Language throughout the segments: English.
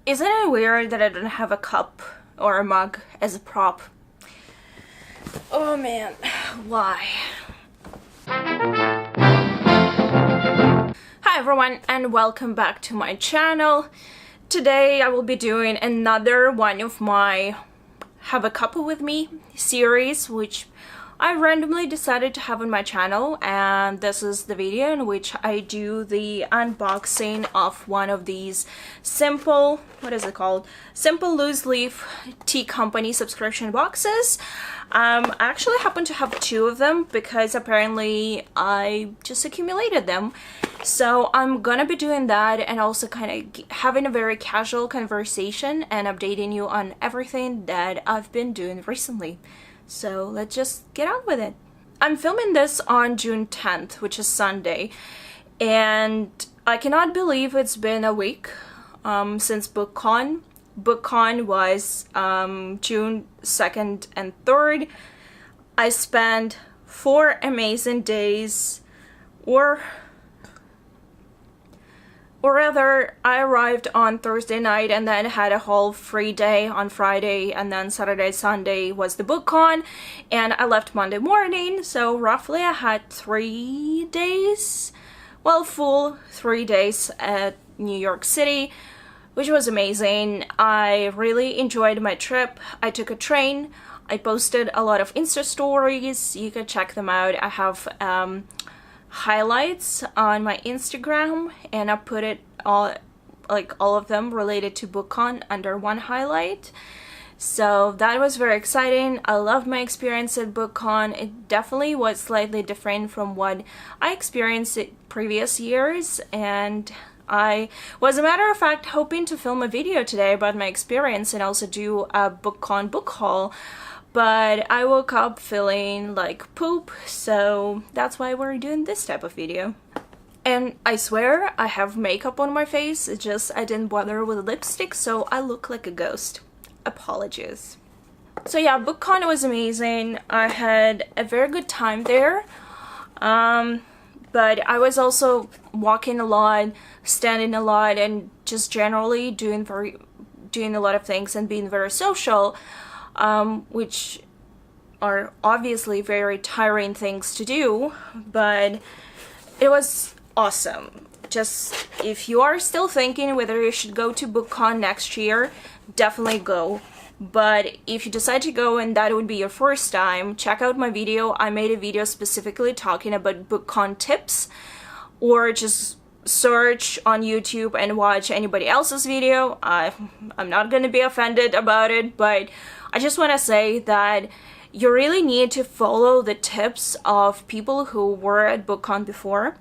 Isn't it weird that I don't have a cup or a mug as a prop? Oh man, why? Hi everyone and welcome back to my channel. Today I will be doing another one of my Have a Cuppa with Me series, which I randomly decided to have on my channel, and this is the video in which I do the unboxing of one of these simple, what is it called? Simple loose leaf tea company subscription boxes. I actually happen to have two of them because apparently I just accumulated them. So I'm gonna be doing that and also kind of having a very casual conversation and updating you on everything that I've been doing recently. So let's just get on with it. I'm filming this on June 10th, which is Sunday, and I cannot believe it's been a week since Bookcon. Bookcon was June 2nd and 3rd. I spent 4 amazing days, or rather, I arrived on Thursday night and then had a whole free day on Friday, and then Saturday, Sunday was the Bookcon, and I left Monday morning, so roughly I had 3 days, well, full 3 days at New York City, which was amazing. I really enjoyed my trip. I took a train. I posted a lot of Insta stories. You can check them out. I have highlights on my Instagram, and I put it all of them related to Bookcon under one highlight. So that was very exciting. I loved my experience at Bookcon. It definitely was slightly different from what I experienced in previous years, and I was, a matter of fact, hoping to film a video today about my experience and also do a Bookcon book haul, but I woke up feeling like poop, so that's why we're doing this type of video. And I swear I have makeup on my face, it's just I didn't bother with lipstick, so I look like a ghost. Apologies. So yeah, Bookcon was amazing. I had a very good time there, but I was also walking a lot, standing a lot, and just generally doing a lot of things and being very social. Which are obviously very tiring things to do, but it was awesome. Just, if you are still thinking whether you should go to Bookcon next year, definitely go. But if you decide to go and that would be your first time, check out my video. I made a video specifically talking about Bookcon tips, or just search on YouTube and watch anybody else's video. I'm not gonna be offended about it, but I just want to say that you really need to follow the tips of people who were at Bookcon before,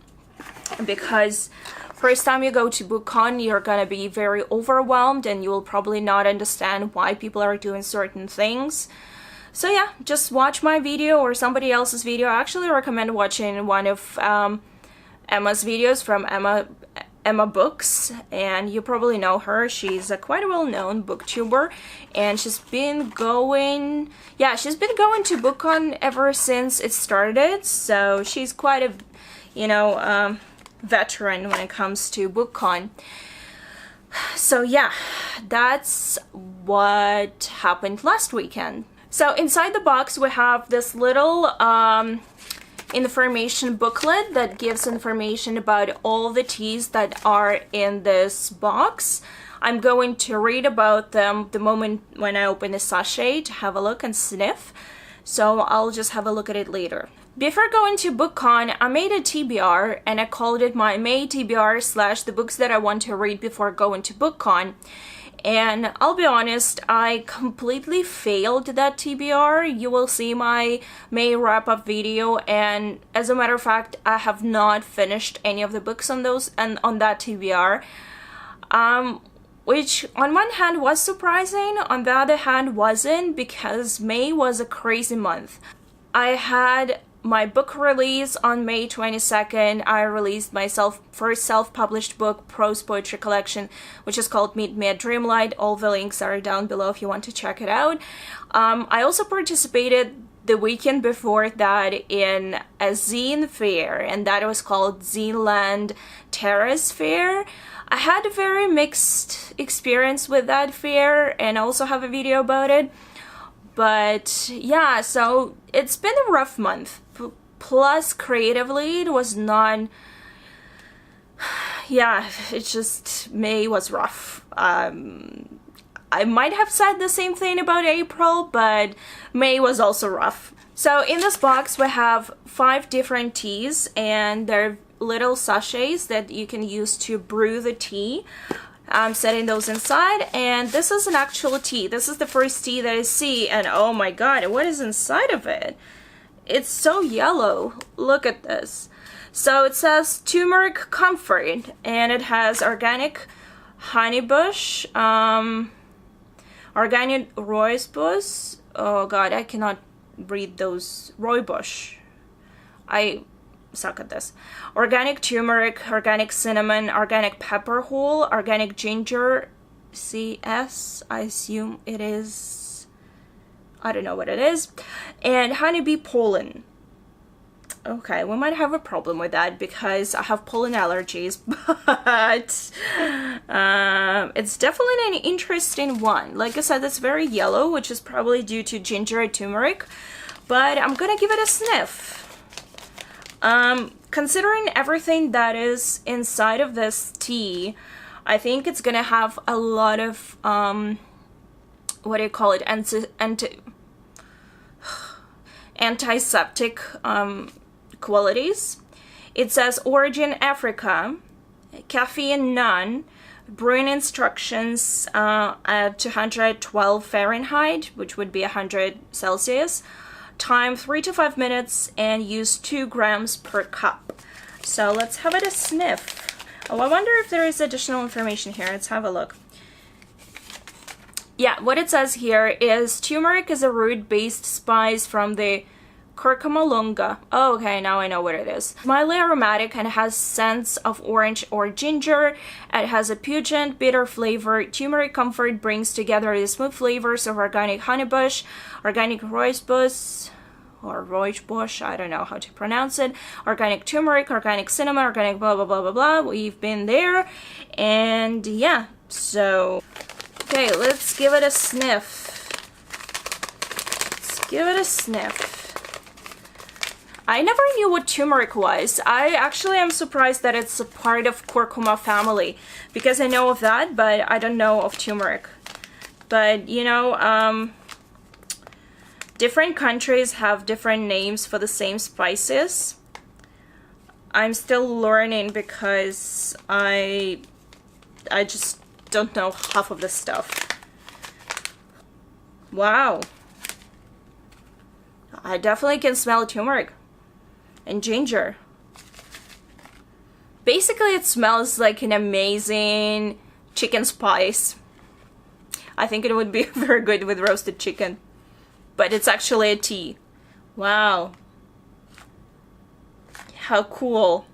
because first time you go to Bookcon, you're gonna be very overwhelmed and you will probably not understand why people are doing certain things. So yeah, just watch my video or somebody else's video. I actually recommend watching one of Emma's videos from Emma Books, and you probably know her. She's a quite well-known booktuber, and she's been going to Bookcon ever since it started, so she's quite a veteran when it comes to Bookcon. So yeah, that's what happened last weekend. So inside the box we have this little information booklet that gives information about all the teas that are in this box. I'm going to read about them the moment when I open the sachet to have a look and sniff, so I'll just have a look at it later. Before going to Bookcon, I made a TBR, and I called it my May TBR / the books that I want to read before going to Bookcon. And I'll be honest, I completely failed that TBR. You will see my May wrap-up video, and as a matter of fact, I have not finished any of the books on those and on that TBR, which on one hand was surprising, on the other hand wasn't, because May was a crazy month. I had my book release on May 22nd. I released my first self-published book, prose poetry collection, which is called Meet Me at Dreamlight. All the links are down below if you want to check it out. I also participated the weekend before that in a zine fair, and that was called Zineland Terrace Fair. I had a very mixed experience with that fair, and I also have a video about it. But yeah, so it's been a rough month. Plus, creatively, it was not... Yeah, it's just... May was rough. I might have said the same thing about April, but May was also rough. So in this box we have 5 different teas, and they're little sachets that you can use to brew the tea. I'm setting those inside, and this is an actual tea. This is the first tea that I see, and oh my god, what is inside of it? It's so yellow. Look at this. So it says turmeric comfort, and it has organic honeybush, organic rooibos. Oh god, I cannot read those. Rooibos. I suck at this. Organic turmeric, organic cinnamon, organic pepper whole, organic ginger, CS, I assume it is. I don't know what it is. And honeybee pollen. Okay, we might have a problem with that because I have pollen allergies, but it's definitely an interesting one. Like I said, it's very yellow, which is probably due to ginger and turmeric, but I'm gonna give it a sniff. Considering everything that is inside of this tea, I think it's gonna have a lot of, what do you call it, antiseptic, qualities. It says origin Africa, caffeine none, brewing instructions at 212 Fahrenheit, which would be 100 Celsius, time 3 to 5 minutes, and use 2 grams per cup. So let's have it a sniff. Oh, I wonder if there is additional information here. Let's have a look. Yeah, what it says here is turmeric is a root-based spice from the curcuma longa. Oh, okay, now I know what it is. Mildly aromatic and has scents of orange or ginger. It has a pungent, bitter flavor. Turmeric comfort brings together the smooth flavors of organic honeybush, organic rooibos, or rooibos, I don't know how to pronounce it, organic turmeric, organic cinnamon, organic blah blah blah blah blah. We've been there, and yeah, so okay, let's give it a sniff. Let's give it a sniff. I never knew what turmeric was. I actually am surprised that it's a part of curcuma family, because I know of that, but I don't know of turmeric. But, you know, different countries have different names for the same spices. I'm still learning because I just don't know half of this stuff. Wow. I definitely can smell turmeric and ginger. Basically, it smells like an amazing chicken spice. I think it would be very good with roasted chicken. But it's actually a tea. Wow. How cool.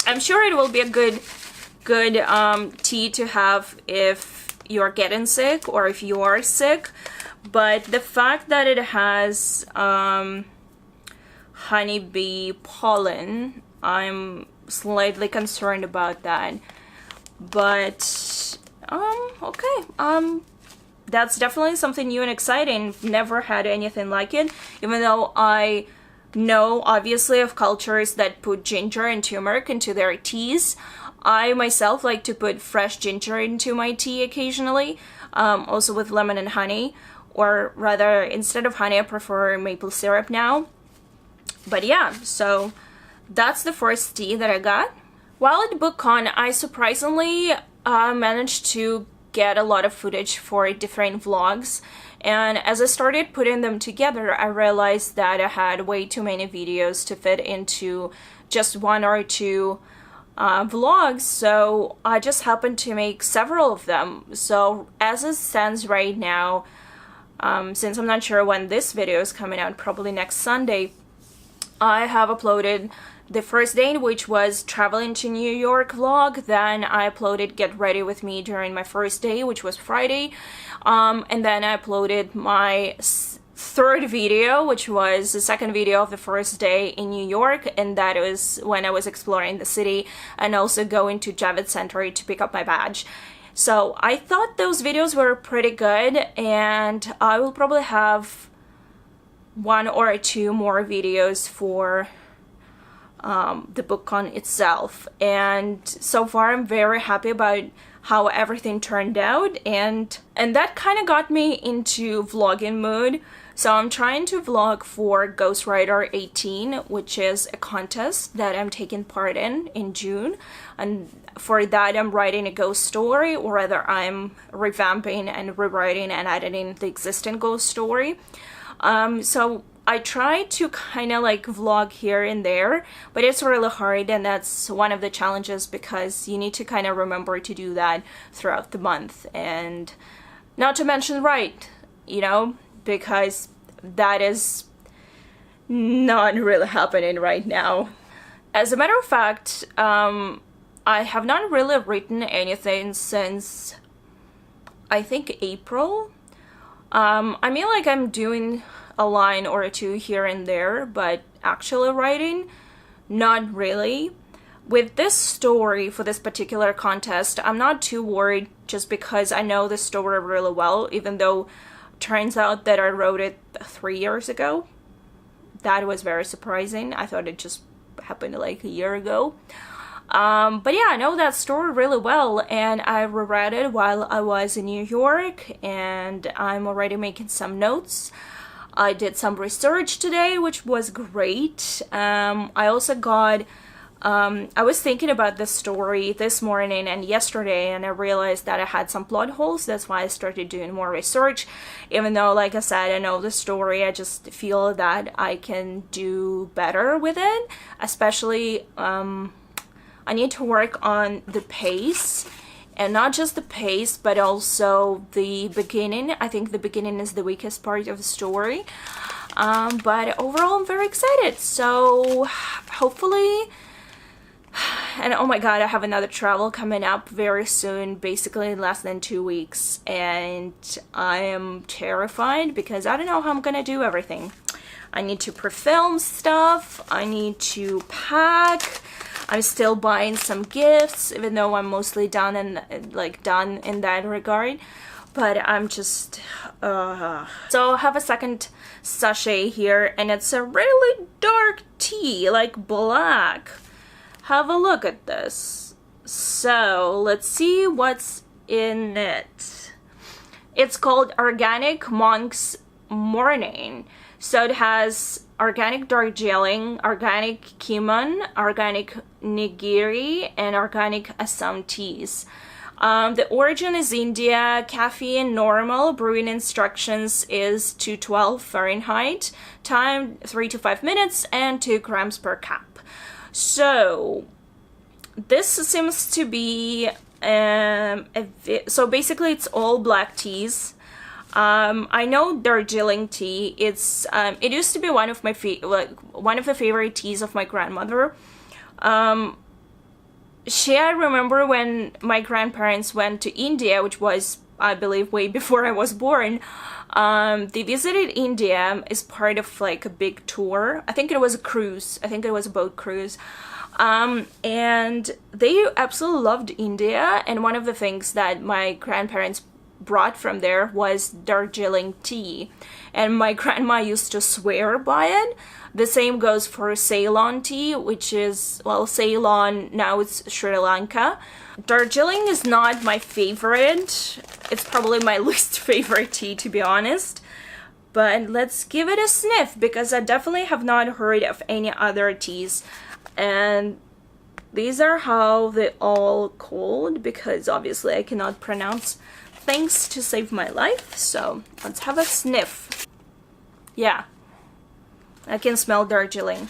I'm sure it will be a good tea to have if you're getting sick or if you are sick. But the fact that it has honeybee pollen, I'm slightly concerned about that. But okay, that's definitely something new and exciting. Never had anything like it, even though I know obviously of cultures that put ginger and turmeric into their teas. I myself like to put fresh ginger into my tea occasionally, also with lemon and honey, or rather, instead of honey, I prefer maple syrup now. But yeah, so that's the first tea that I got. While at Bookcon, I surprisingly managed to get a lot of footage for different vlogs, and as I started putting them together, I realized that I had way too many videos to fit into just 1 or 2 vlogs, so I just happened to make several of them. So as it stands right now, since I'm not sure when this video is coming out, probably next Sunday, I have uploaded the first day, which was traveling to New York vlog. Then I uploaded Get Ready With Me during my first day, which was Friday. And then I uploaded my third video, which was the second video of the first day in New York, and that was when I was exploring the city and also going to Javits Center to pick up my badge. So I thought those videos were pretty good, and I will probably have 1 or 2 more videos for the Bookcon itself. And so far I'm very happy about how everything turned out, and that kind of got me into vlogging mood. So I'm trying to vlog for Ghostwriter 18, which is a contest that I'm taking part in June. And for that, I'm writing a ghost story, or rather I'm revamping and rewriting and editing the existing ghost story. So I try to kind of like vlog here and there, but it's really hard, and that's one of the challenges because you need to kind of remember to do that throughout the month, and not to mention write, you know, because that is not really happening right now. As a matter of fact, I have not really written anything since I think April. I mean, like, I'm doing a line or 2 here and there, but actually writing, not really. With this story for this particular contest, I'm not too worried just because I know the story really well, even though it turns out that I wrote it 3 years ago. That was very surprising. I thought it just happened like a year ago. But yeah, I know that story really well, and I reread it while I was in New York, and I'm already making some notes. I did some research today, which was great. I also got, I was thinking about this story this morning and yesterday, and I realized that I had some plot holes. That's why I started doing more research. Even though, like I said, I know the story, I just feel that I can do better with it. Especially, I need to work on the pace. And not just the pace, but also the beginning. I think the beginning is the weakest part of the story. But overall, I'm very excited. So hopefully, and oh my god, I have another travel coming up very soon, basically in less than 2 weeks. And I am terrified because I don't know how I'm gonna do everything. I need to pre-film stuff. I need to pack. I'm still buying some gifts, even though I'm mostly done in that regard. But I'm just, So I have a second sachet here, and it's a really dark tea, like black. Have a look at this. So let's see what's in it. It's called Organic Monk's Morning. So it has organic Darjeeling, organic Kimon, organic Nigiri, and organic Assam teas. The origin is India. Caffeine normal. Brewing instructions is 212 Fahrenheit. Time 3 to 5 minutes and 2 grams per cup. So this seems to be so basically it's all black teas. I know Darjeeling tea. It's it used to be one of my one of the favorite teas of my grandmother. I remember when my grandparents went to India, which was, I believe, way before I was born. They visited India as part of like a big tour. I think it was a cruise. I think it was a boat cruise. And they absolutely loved India. And one of the things that my grandparents brought from there was Darjeeling tea, and my grandma used to swear by it. The same goes for Ceylon tea, which is, well, Ceylon, now it's Sri Lanka. Darjeeling is not my favorite. It's probably my least favorite tea, to be honest. But let's give it a sniff, because I definitely have not heard of any other teas. And these are how they all called, because obviously I cannot pronounce things to save my life. So let's have a sniff. Yeah, I can smell Darjeeling.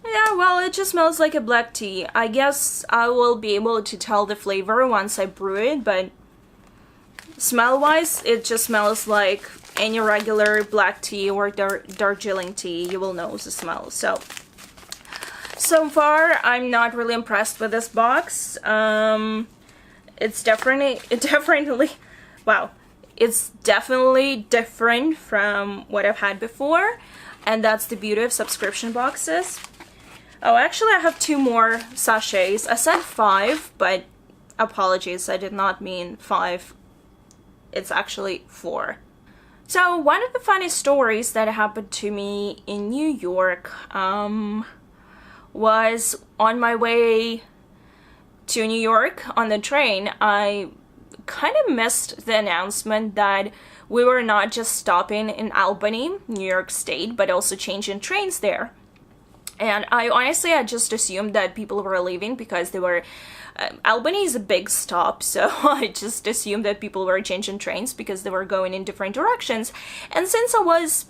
Yeah, well, it just smells like a black tea. I guess I will be able to tell the flavor once I brew it, but smell-wise, it just smells like any regular black tea or Darjeeling tea. You will know the smell. So far, I'm not really impressed with this box. It's definitely, wow. it's definitely different from what I've had before, and that's the beauty of subscription boxes. Oh, actually I have 2 more sachets. I said 5, but apologies, I did not mean 5. It's actually 4. So one of the funny stories that happened to me in New York was on my way to New York on the train. I kind of missed the announcement that we were not just stopping in Albany, New York State, but also changing trains there. And I honestly had just assumed that people were leaving because they were Albany is a big stop, so I just assumed that people were changing trains because they were going in different directions. And since I was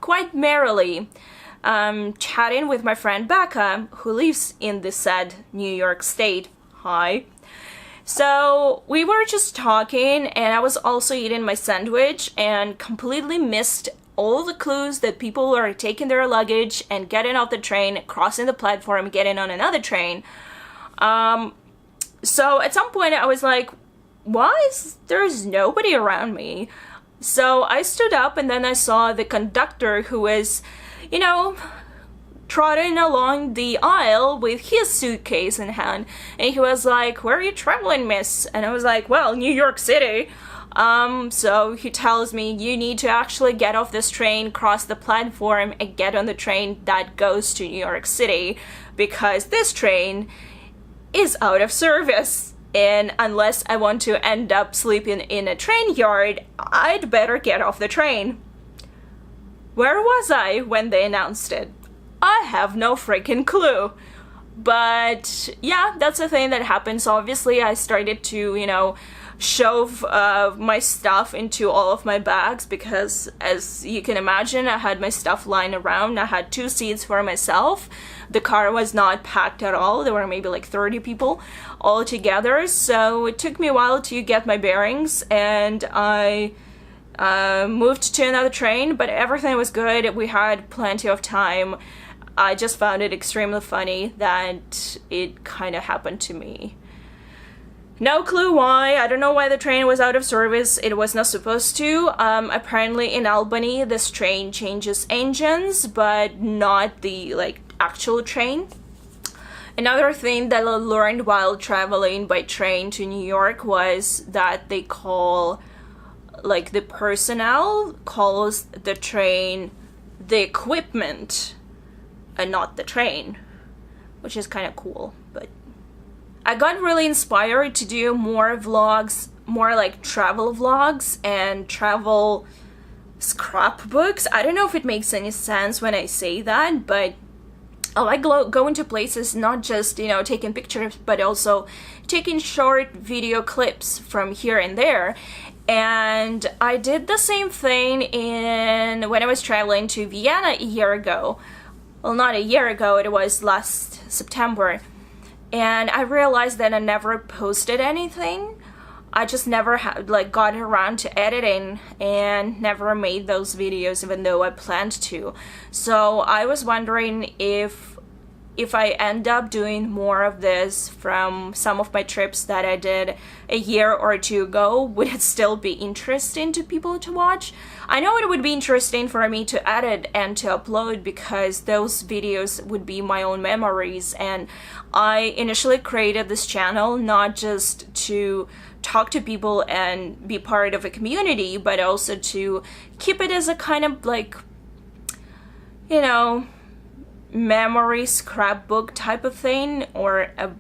quite merrily chatting with my friend Becca, who lives in the said New York State, hi. So we were just talking, and I was also eating my sandwich and completely missed all the clues that people were taking their luggage and getting off the train, crossing the platform, getting on another train. So at some point I was like, why is there's nobody around me? So I stood up, and then I saw the conductor who was, you know, trotting along the aisle with his suitcase in hand, and he was like, where are you traveling, miss? And I was like, well, New York City. So he tells me, you need to actually get off this train, cross the platform, and get on the train that goes to New York City, because this train is out of service, and unless I want to end up sleeping in a train yard, I'd better get off the train. Where was I when they announced it? I have no freaking clue. But yeah, that's the thing that happens. Obviously, I started to, you know, shove my stuff into all of my bags because, as you can imagine, I had my stuff lying around. I had 2 seats for myself. The car was not packed at all. There were maybe like 30 people all together. So it took me a while to get my bearings, and I moved to another train, but everything was good. We had plenty of time. I just found it extremely funny that it kind of happened to me. No clue why. I don't know why the train was out of service. It was not supposed to. Apparently in Albany, this train changes engines, but not the actual train. Another thing that I learned while traveling by train to New York was that they call, the personnel calls the train the equipment and not the train, which is kind of cool. But I got really inspired to do more vlogs, more like travel vlogs and travel scrapbooks. I don't know if it makes any sense when I say that, but I like going to places, not just, you know, taking pictures, but also taking short video clips from here and there. And I did the same thing when I was traveling to Vienna a year ago. Well, not a year ago, it was last September. And I realized that I never posted anything. I just never got around to editing and never made those videos, even though I planned to. So I was wondering if I end up doing more of this from some of my trips that I did a year or 2 ago, would it still be interesting to people to watch? I know it would be interesting for me to edit and to upload, because those videos would be my own memories. And I initially created this channel not just to talk to people and be part of a community, but also to keep it as a kind of you know, memory scrapbook type of thing, or a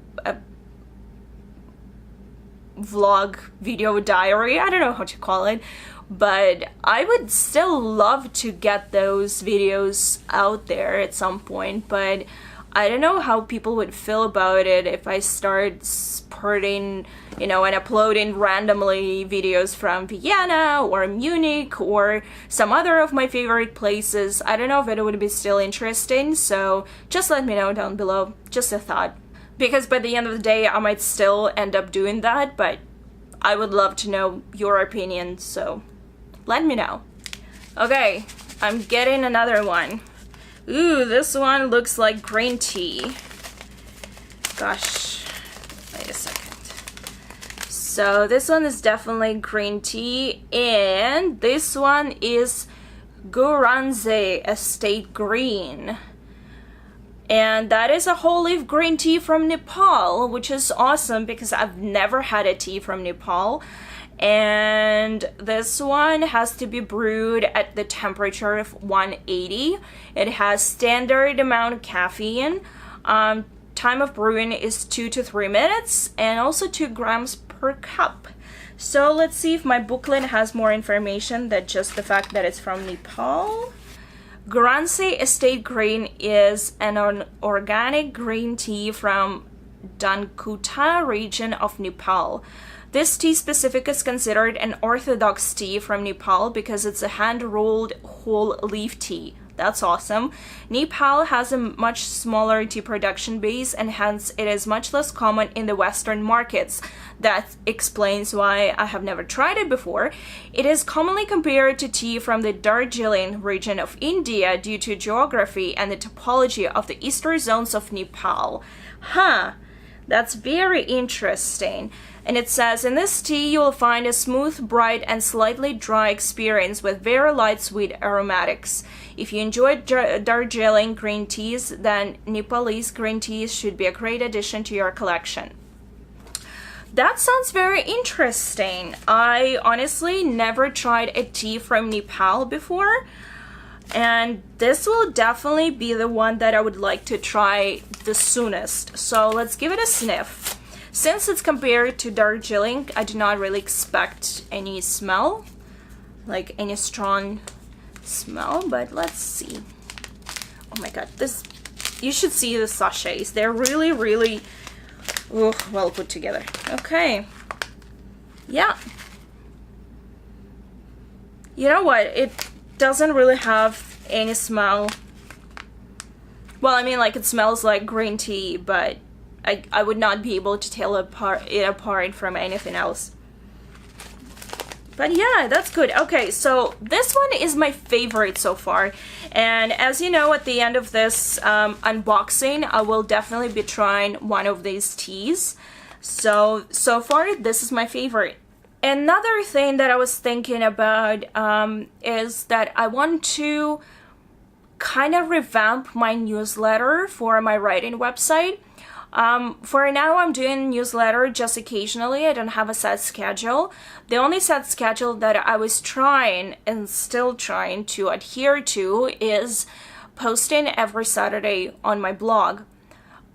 vlog video diary. I don't know how to call it, but I would still love to get those videos out there at some point. But I don't know how people would feel about it if I start spurting, you know, and uploading randomly videos from Vienna or Munich or some other of my favorite places. I don't know if it would be still interesting, so just let me know down below. Just a thought. Because by the end of the day, I might still end up doing that, but I would love to know your opinion, so let me know. Okay, I'm getting another one. Ooh, this one looks like green tea. Gosh, wait a second. So this one is definitely green tea, and this one is Guernsey Estate Green. And that is a whole leaf green tea from Nepal, which is awesome because I've never had a tea from Nepal. And this one has to be brewed at the temperature of 180. It has standard amount of caffeine. Time of brewing is 2 to 3 minutes, and also 2 grams per cup. So let's see if my booklet has more information than just the fact that it's from Nepal. Guernsey Estate Green is an organic green tea from Dankuta region of Nepal. This tea specific is considered an orthodox tea from Nepal because it's a hand-rolled whole leaf tea. That's awesome. Nepal has a much smaller tea production base, and hence it is much less common in the Western markets. That explains why I have never tried it before. It is commonly compared to tea from the Darjeeling region of India due to geography and the topology of the eastern zones of Nepal. That's very interesting. And it says, in this tea you will find a smooth, bright, and slightly dry experience with very light sweet aromatics. If you enjoy Darjeeling green teas, then Nepalese green teas should be a great addition to your collection. That sounds very interesting. I honestly never tried a tea from Nepal before, and this will definitely be the one that I would like to try the soonest. So let's give it a sniff. Since it's compared to Darjeeling, I do not really expect any smell, like any strong smell, but let's see. Oh my god, you should see the sachets. They're really well put together. Okay. Yeah. You know what? It doesn't really have any smell. Well, I mean, like, it smells like green tea, but I would not be able to tell it apart from anything else. But yeah, that's good. Okay, so this one is my favorite so far. And as you know, at the end of this unboxing, I will definitely be trying one of these teas. So far, this is my favorite. Another thing that I was thinking about is that I want to kind of revamp my newsletter for my writing website. For now, I'm doing newsletter just occasionally. I don't have a set schedule. The only set schedule that I was trying and still trying to adhere to is posting every Saturday on my blog,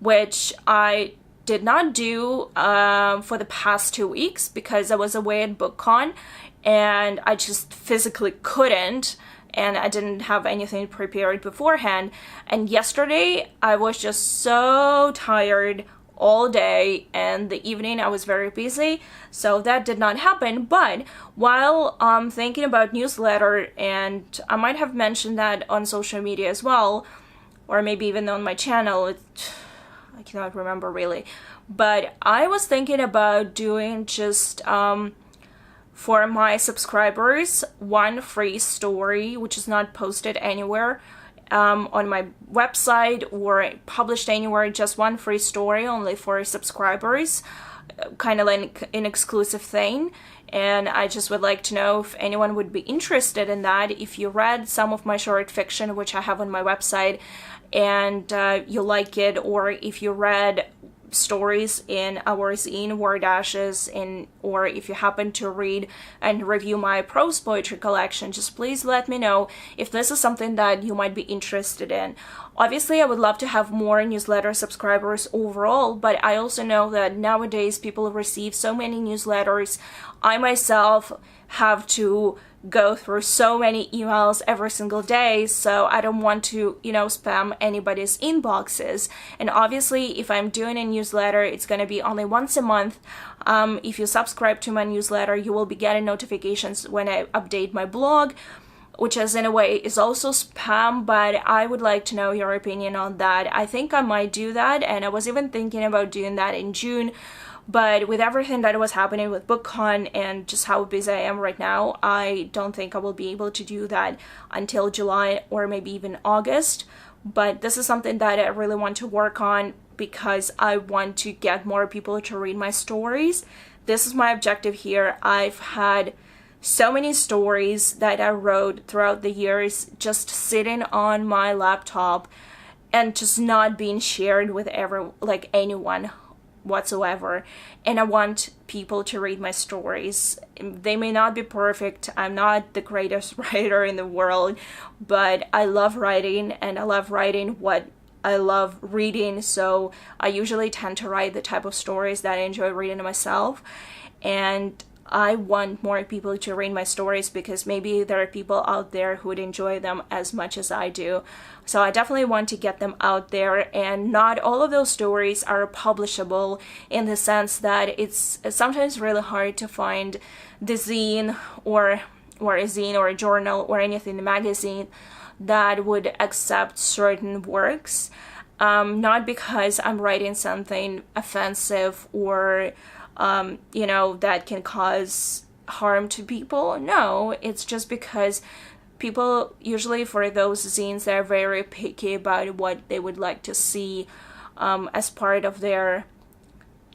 which I did not do for the past 2 weeks because I was away at Bookcon and I just physically couldn't. And I didn't have anything prepared beforehand. And yesterday, I was just so tired all day, and the evening I was very busy, so that did not happen. But while I'm thinking about newsletter, and I might have mentioned that on social media as well, or maybe even on my channel, I cannot remember really. But I was thinking about doing just for my subscribers, one free story, which is not posted anywhere on my website or published anywhere, just one free story only for subscribers, kind of like an exclusive thing. And I just would like to know if anyone would be interested in that. If you read some of my short fiction, which I have on my website, and you like it, or if you read stories in our zine Word Ashes, or if you happen to read and review my prose poetry collection, just please let me know if this is something that you might be interested in. Obviously, I would love to have more newsletter subscribers overall, but I also know that nowadays people receive so many newsletters. I myself have to go through so many emails every single day, so I don't want to, spam anybody's inboxes. And obviously, if I'm doing a newsletter, it's going to be only once a month. If you subscribe to my newsletter, you will be getting notifications when I update my blog, which is in a way is also spam, but I would like to know your opinion on that. I think I might do that, and I was even thinking about doing that in June. But with everything that was happening with Bookcon and just how busy I am right now, I don't think I will be able to do that until July or maybe even August. But this is something that I really want to work on because I want to get more people to read my stories. This is my objective here. I've had so many stories that I wrote throughout the years just sitting on my laptop and just not being shared with anyone whatsoever. And I want people to read my stories. They may not be perfect. I'm not the greatest writer in the world, but I love writing, and I love writing what I love reading. So I usually tend to write the type of stories that I enjoy reading myself. And I want more people to read my stories because maybe there are people out there who would enjoy them as much as I do. So I definitely want to get them out there, and not all of those stories are publishable, in the sense that it's sometimes really hard to find the zine or a zine or a journal or anything, a magazine, that would accept certain works. Not because I'm writing something offensive or that can cause harm to people. No, it's just because people usually, for those zines, they're very picky about what they would like to see as part of their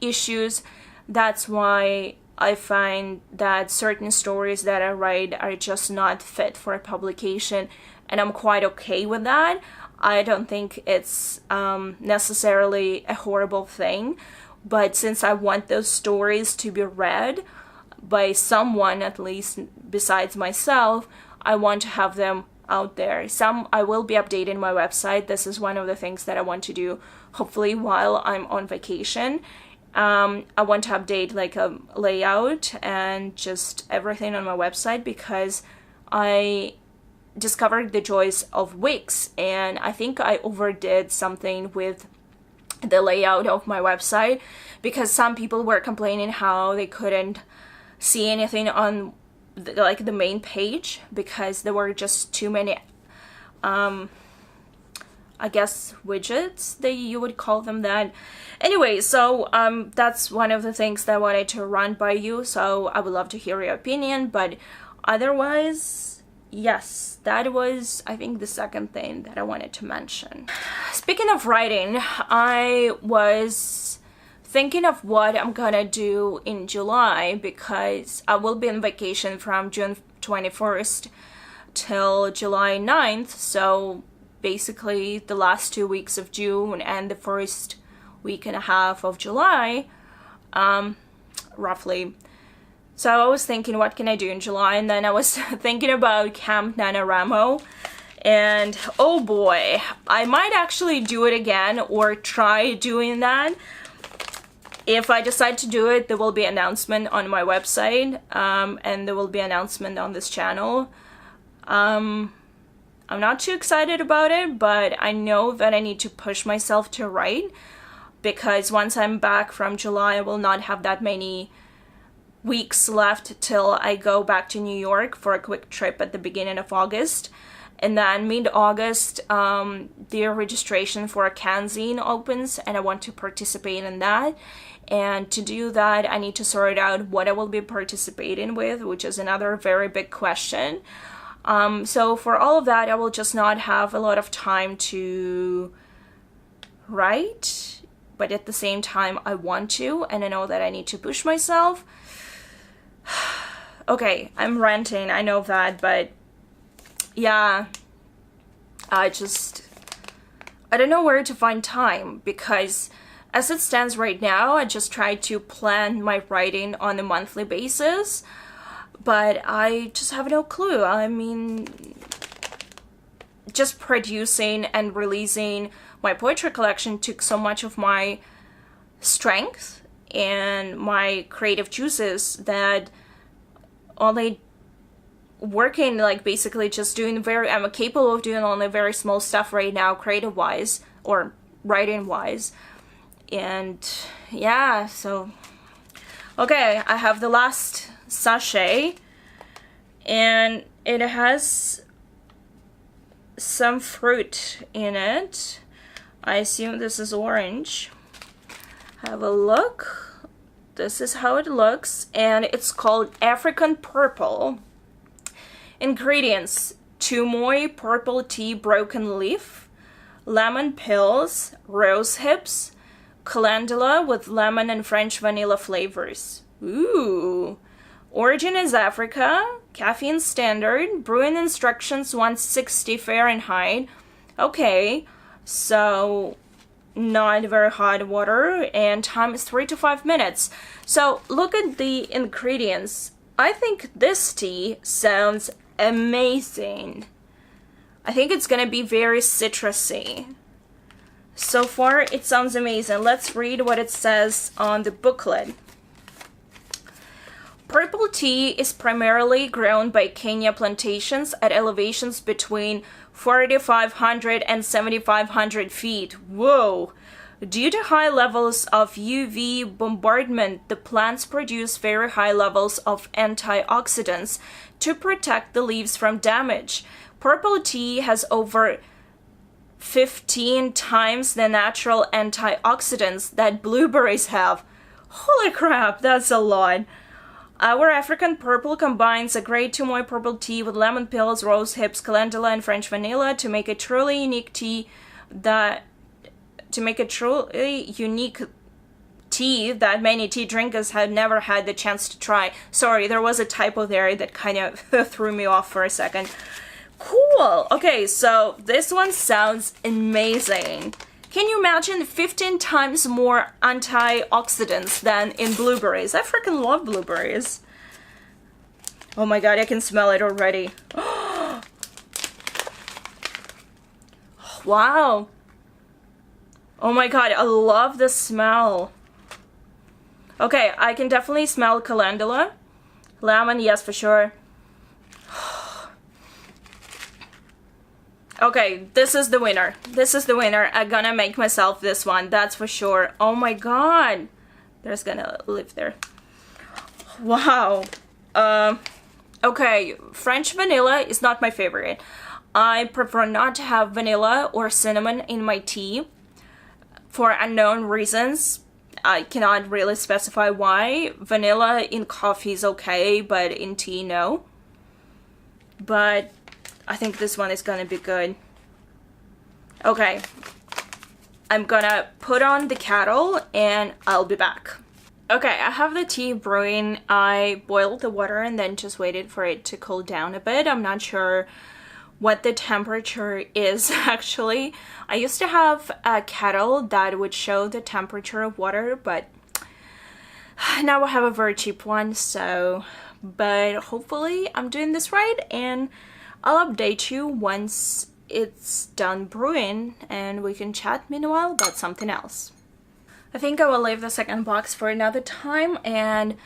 issues. That's why I find that certain stories that I write are just not fit for publication, and I'm quite okay with that. I don't think it's necessarily a horrible thing. But since I want those stories to be read by someone, at least besides myself, I want to have them out there. I will be updating my website. This is one of the things that I want to do, hopefully while I'm on vacation. I want to update like a layout and just everything on my website, because I discovered the joys of Wix, and I think I overdid something with the layout of my website, because some people were complaining how they couldn't see anything on the main page because there were just too many I guess widgets, you would call them that. Anyway, so that's one of the things that I wanted to run by you, so I would love to hear your opinion. But otherwise, yes, that was, I think, the second thing that I wanted to mention. Speaking of writing, I was thinking of what I'm gonna do in July, because I will be on vacation from June 21st till July 9th, so basically the last 2 weeks of June and the first week and a half of July, roughly. So I was thinking, what can I do in July? And then I was thinking about Camp NaNoWriMo, and oh boy, I might actually do it again, or try doing that. If I decide to do it, there will be an announcement on my website, and there will be an announcement on this channel. I'm not too excited about it, but I know that I need to push myself to write, because once I'm back from July, I will not have that many weeks left till I go back to New York for a quick trip at the beginning of August. And then mid-August, the registration for a fanzine opens, and I want to participate in that. And to do that, I need to sort out what I will be participating with, which is another very big question. So for all of that, I will just not have a lot of time to write, but at the same time, I want to, and I know that I need to push myself. Okay, I'm ranting, I know that, but yeah, I don't know where to find time, because as it stands right now, I just try to plan my writing on a monthly basis, but I just have no clue. I mean, just producing and releasing my poetry collection took so much of my strength and my creative juices that only working, like, basically just doing I'm capable of doing only very small stuff right now, creative wise or writing wise. And yeah, so okay, I have the last sachet, and it has some fruit in it. I assume this is orange. Have a look. This is how it looks, and it's called African Purple. Ingredients: Tumoy purple tea broken leaf, lemon pills, rose hips, calendula with lemon and French vanilla flavors. Ooh. Origin is Africa. Caffeine standard. Brewing instructions 160 Fahrenheit. Okay, so not very hot water, and time is 3 to 5 minutes. So look at the ingredients. I think this tea sounds amazing. I think it's gonna be very citrusy. So far, it sounds amazing. Let's read what it says on the booklet. Purple tea is primarily grown by Kenya plantations at elevations between 4,500 and 7,500 feet. Whoa! Due to high levels of UV bombardment, the plants produce very high levels of antioxidants to protect the leaves from damage. Purple tea has over 15 times the natural antioxidants that blueberries have. Holy crap, that's a lot. Our African purple combines a grade 2 moist purple tea with lemon peels, rose hips, calendula, and French vanilla to make a truly unique tea that many tea drinkers have never had the chance to try. Sorry, there was a typo there that kind of threw me off for a second. Cool. Okay, so this one sounds amazing. Can you imagine 15 times more antioxidants than in blueberries? I freaking love blueberries. Oh my god, I can smell it already. Wow. Oh my god, I love the smell. Okay, I can definitely smell calendula. Lemon, yes, for sure. Okay, this is the winner. This is the winner. I'm gonna make myself this one, that's for sure. Oh my god. There's gonna live there. Wow. Okay, French vanilla is not my favorite. I prefer not to have vanilla or cinnamon in my tea for unknown reasons. I cannot really specify why. Vanilla in coffee is okay, but in tea, no. But I think this one is gonna be good. Okay, I'm gonna put on the kettle and I'll be back. Okay, I have the tea brewing. I boiled the water and then just waited for it to cool down a bit. I'm not sure what the temperature is actually. I used to have a kettle that would show the temperature of water, but now I have a very cheap one, so, but hopefully I'm doing this right and I'll update you once it's done brewing and we can chat meanwhile about something else. I think I will leave the second box for another time, and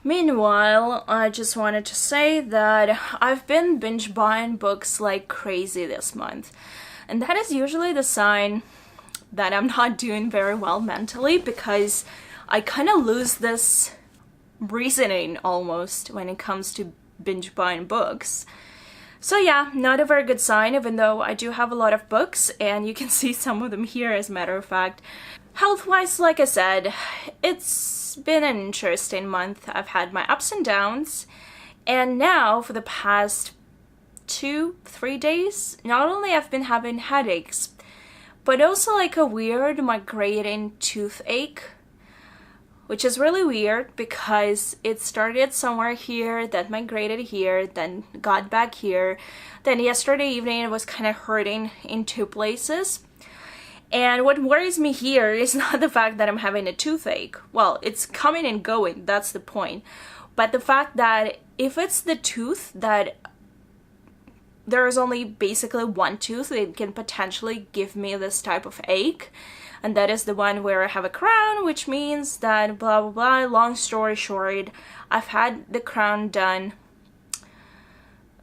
meanwhile I just wanted to say that I've been binge buying books like crazy this month, and that is usually the sign that I'm not doing very well mentally, because I kind of lose this reasoning almost when it comes to binge buying books. So yeah, not a very good sign, even though I do have a lot of books, and you can see some of them here as a matter of fact. Health-wise, like I said, it's been an interesting month. I've had my ups and downs, and now for the past 2-3 days, not only I've been having headaches, but also like a weird migrating toothache, which is really weird because it started somewhere here, then migrated here, then got back here. Then yesterday evening it was kind of hurting in 2 places. And what worries me here is not the fact that I'm having a toothache. Well, it's coming and going, that's the point. But the fact that if it's the tooth that there is only basically one tooth, it can potentially give me this type of ache. And that is the one where I have a crown, which means that blah blah blah. Long story short, I've had the crown done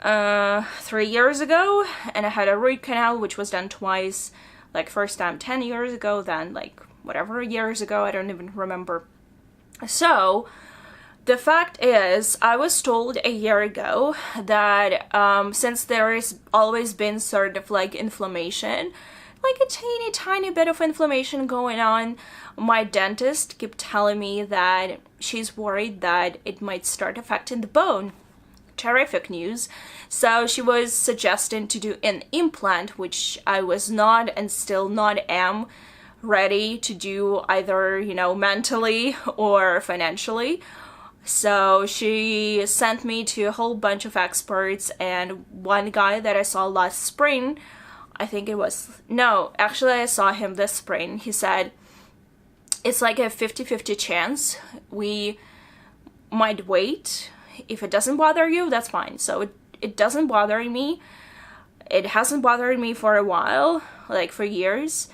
3 years ago, and I had a root canal which was done twice, like first time 10 years ago, then like whatever years ago, I don't even remember. So the fact is, I was told a year ago that since there has always been sort of like inflammation, like a teeny tiny bit of inflammation going on, my dentist kept telling me that she's worried that it might start affecting the bone. Terrific news. So she was suggesting to do an implant, which I was not and still not am ready to do either, you know, mentally or financially. So she sent me to a whole bunch of experts, and one guy that I saw last spring, I think it was, no, actually I saw him this spring. He said it's like a 50-50 chance. We might wait. If it doesn't bother you, that's fine. So it doesn't bother me. It hasn't bothered me for a while, like for years.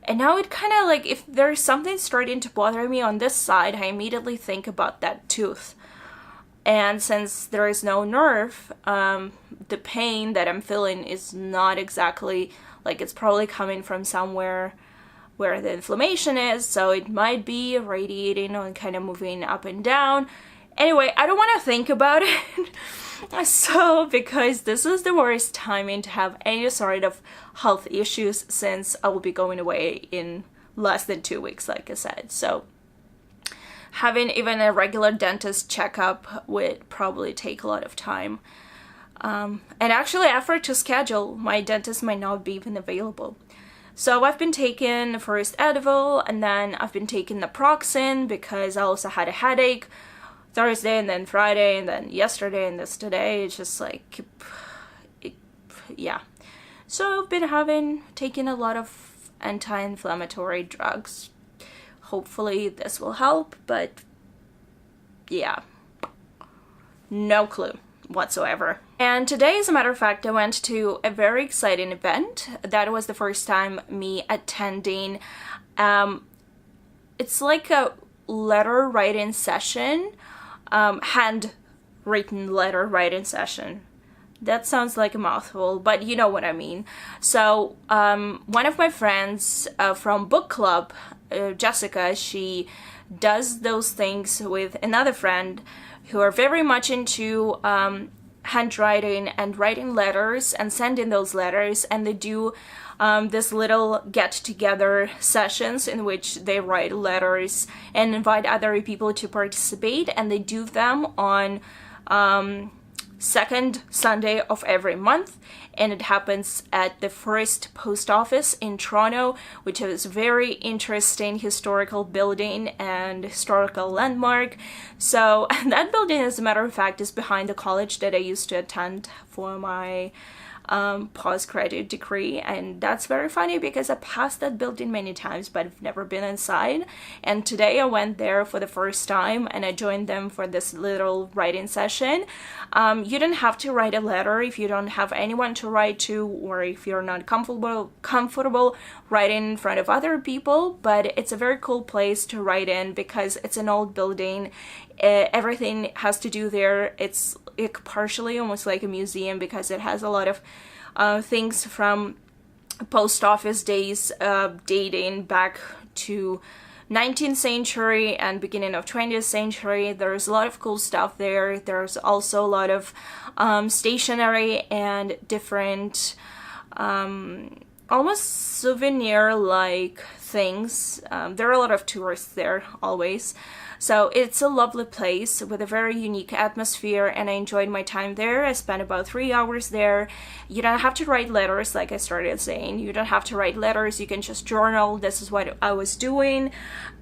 And now it kind of like, if there's something starting to bother me on this side, I immediately think about that tooth. And since there is no nerve, the pain that I'm feeling is not exactly, like, it's probably coming from somewhere where the inflammation is, so it might be radiating and kind of moving up and down. Anyway, I don't want to think about it. So, because this is the worst timing to have any sort of health issues, since I will be going away in less than 2 weeks, like I said. So having even a regular dentist checkup would probably take a lot of time. And actually, effort to schedule, my dentist might not be even available. So I've been taking first Advil, and then I've been taking naproxen because I also had a headache Thursday, and then Friday, and then yesterday, and this today. It's just like, yeah. So I've been taking a lot of anti-inflammatory drugs. Hopefully this will help, but yeah, no clue whatsoever. And today, as a matter of fact, I went to a very exciting event. That was the first time me attending. It's like a letter writing session, handwritten letter writing session. That sounds like a mouthful, but you know what I mean. So one of my friends from book club, Jessica, she does those things with another friend who are very much into handwriting and writing letters and sending those letters, and they do this little get-together sessions in which they write letters and invite other people to participate, and they do them on second Sunday of every month, and it happens at the First Post Office in Toronto, which is a very interesting historical building and historical landmark. So that building, as a matter of fact, is behind the college that I used to attend for my postgraduate degree, and that's very funny because I passed that building many times but I've never been inside, and today I went there for the first time and I joined them for this little writing session. You don't have to write a letter if you don't have anyone to write to, or if you're not comfortable writing in front of other people, but it's a very cool place to write in because it's an old building. Everything has to do there. It's partially almost like a museum because it has a lot of things from post office days, dating back to 19th century and beginning of 20th century. There's a lot of cool stuff there. There's also a lot of stationery and different almost souvenir-like things. There are a lot of tourists there always. So it's a lovely place with a very unique atmosphere, and I enjoyed my time there. I spent about 3 hours there. You don't have to write letters, like I started saying. You don't have to write letters. You can just journal. This is what I was doing,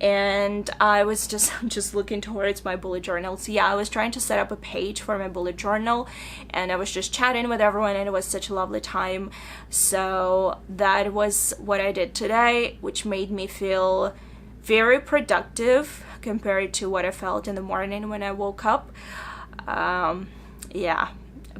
and I was just looking towards my bullet journal. So yeah, I was trying to set up a page for my bullet journal, and I was just chatting with everyone, and it was such a lovely time. So that was what I did today, which made me feel very productive compared to what I felt in the morning when I woke up. Yeah,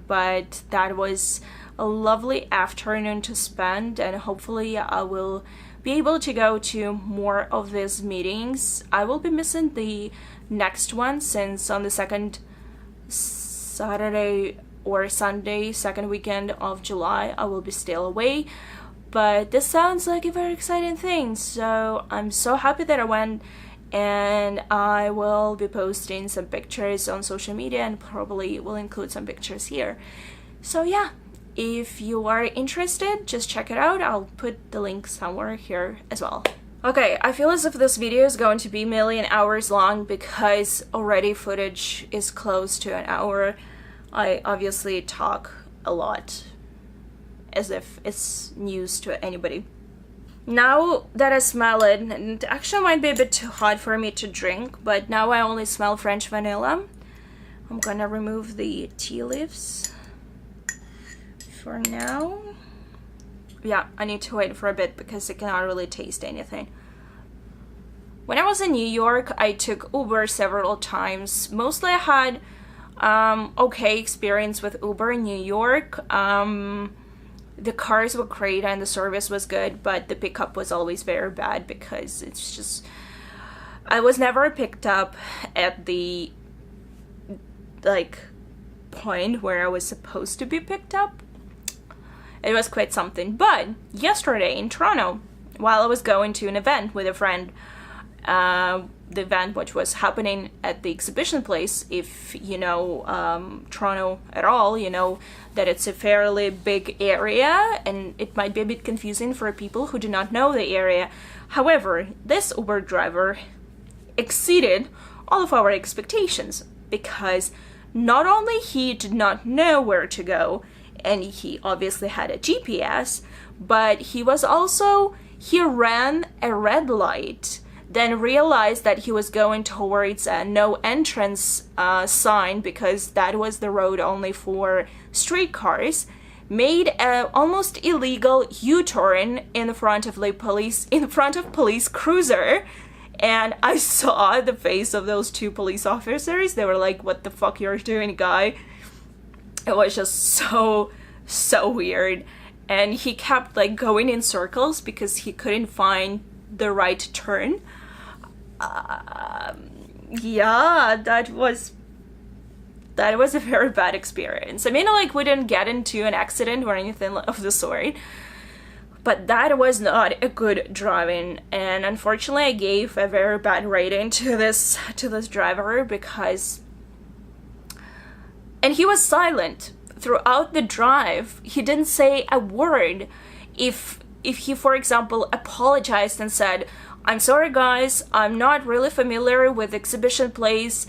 but that was a lovely afternoon to spend, and hopefully I will be able to go to more of these meetings. I will be missing the next one since on the second Saturday or Sunday, second weekend of July, I will be still away. But this sounds like a very exciting thing, so I'm so happy that I went, and I will be posting some pictures on social media and probably will include some pictures here. So yeah, if you are interested, just check it out. I'll put the link somewhere here as well. Okay, I feel as if this video is going to be a million hours long because already footage is close to an hour. I obviously talk a lot as if it's news to anybody. Now that I smell it, and it actually might be a bit too hot for me to drink, but now I only smell French vanilla. I'm gonna remove the tea leaves for now. Yeah, I need to wait for a bit because I cannot really taste anything. When I was in New York, I took Uber several times. Mostly I had okay experience with Uber in New York. The cars were great and the service was good, but the pickup was always very bad because it's just, I was never picked up at the like point where I was supposed to be picked up. It was quite something. But yesterday in Toronto, while I was going to an event with a friend, the event which was happening at the exhibition place, if you know Toronto at all, you know that it's a fairly big area and it might be a bit confusing for people who do not know the area. However, this Uber driver exceeded all of our expectations because not only he did not know where to go, and he obviously had a GPS, but he ran a red light, then realized that he was going towards a no entrance sign because that was the road only for streetcars, made a almost illegal U-turn in front of police cruiser. And I saw the face of those two police officers. They were like, "What the fuck you're doing, guy?" It was just so weird. And he kept like going in circles because he couldn't find the right turn. Yeah, that was a very bad experience. I mean, like, we didn't get into an accident or anything of the sort, but that was not a good driving, and unfortunately I gave a very bad rating to this driver because, and he was silent throughout the drive. He didn't say a word. If he, for example, apologized and said, "I'm sorry guys, I'm not really familiar with exhibition place.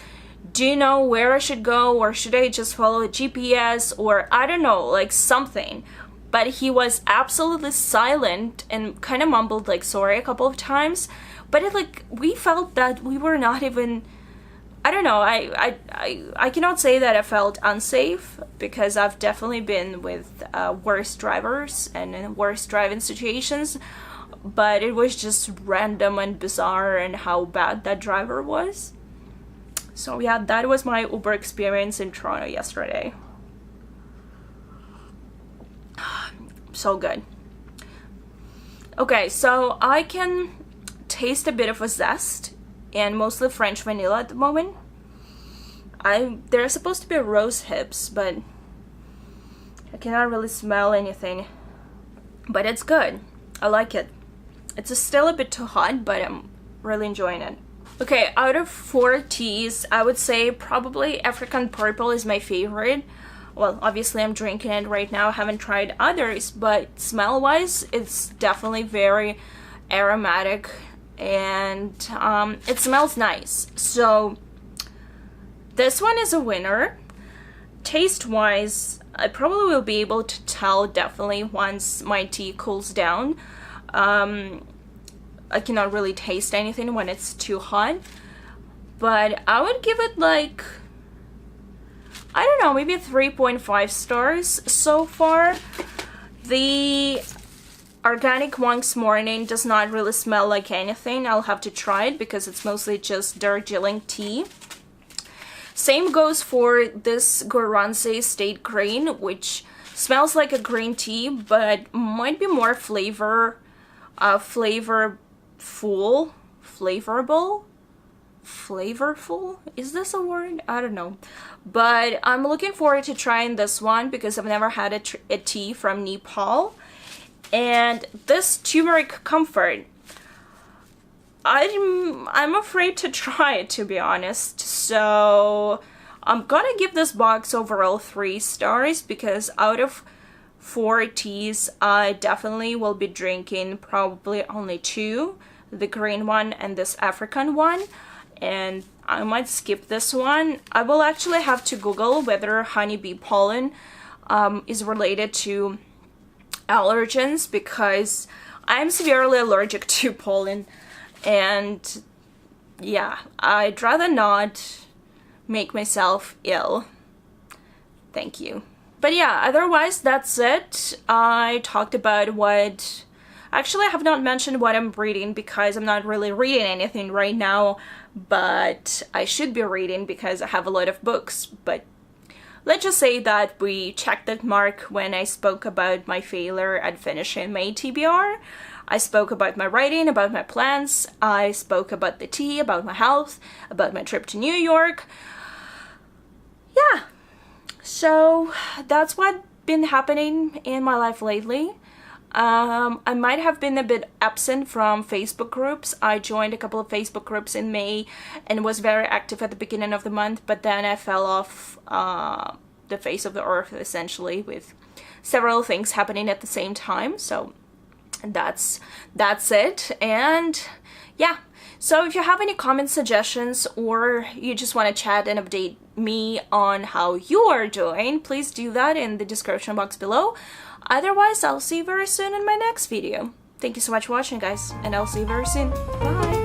Do you know where I should go, or should I just follow a GPS?" or I don't know, like something. But he was absolutely silent and kind of mumbled like sorry a couple of times. But it, like, we felt that we were not even, I don't know, I cannot say that I felt unsafe because I've definitely been with worse drivers and in worse driving situations. But it was just random and bizarre and how bad that driver was. So yeah, that was my Uber experience in Toronto yesterday. So good. Okay, so I can taste a bit of a zest and mostly French vanilla at the moment. There are supposed to be rose hips, but I cannot really smell anything. But it's good. I like it. It's still a bit too hot, but I'm really enjoying it. Okay, out of 4 teas, I would say probably African Purple is my favorite. Well, obviously I'm drinking it right now. I haven't tried others, but smell-wise, it's definitely very aromatic and it smells nice. So this one is a winner. Taste-wise, I probably will be able to tell definitely once my tea cools down. I cannot really taste anything when it's too hot, but I would give it like, I don't know, maybe 3.5 stars so far. The Organic Monk's Morning does not really smell like anything. I'll have to try it because it's mostly just Darjeeling tea. Same goes for this Guernsey State Green, which smells like a green tea, but might be more flavorful. Flavorful? Is this a word? I don't know. But I'm looking forward to trying this one because I've never had a tea from Nepal. And this Turmeric Comfort, I'm afraid to try it, to be honest. So I'm gonna give this box overall 3 stars because out of 4 teas, I definitely will be drinking probably only 2, the green one and this African one, and I might skip this one. I will actually have to Google whether honeybee pollen is related to allergens because I'm severely allergic to pollen, and yeah, I'd rather not make myself ill. Thank you. But yeah, otherwise that's it. I talked about what... Actually, I have not mentioned what I'm reading because I'm not really reading anything right now, but I should be reading because I have a lot of books. But let's just say that we checked that mark when I spoke about my failure at finishing my TBR. I spoke about my writing, about my plans. I spoke about the tea, about my health, about my trip to New York. Yeah, so that's what's been happening in my life lately. I might have been a bit absent from Facebook groups. I joined a couple of Facebook groups in May and was very active at the beginning of the month, but then I fell off the face of the earth, essentially, with several things happening at the same time. So that's it. And yeah, so if you have any comments, suggestions, or you just want to chat and update me on how you are doing, please do that in the description box below. Otherwise, I'll see you very soon in my next video. Thank you so much for watching, guys, and I'll see you very soon. Bye!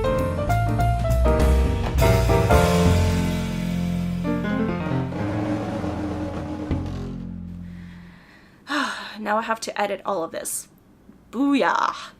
Now I have to edit all of this. Booyah!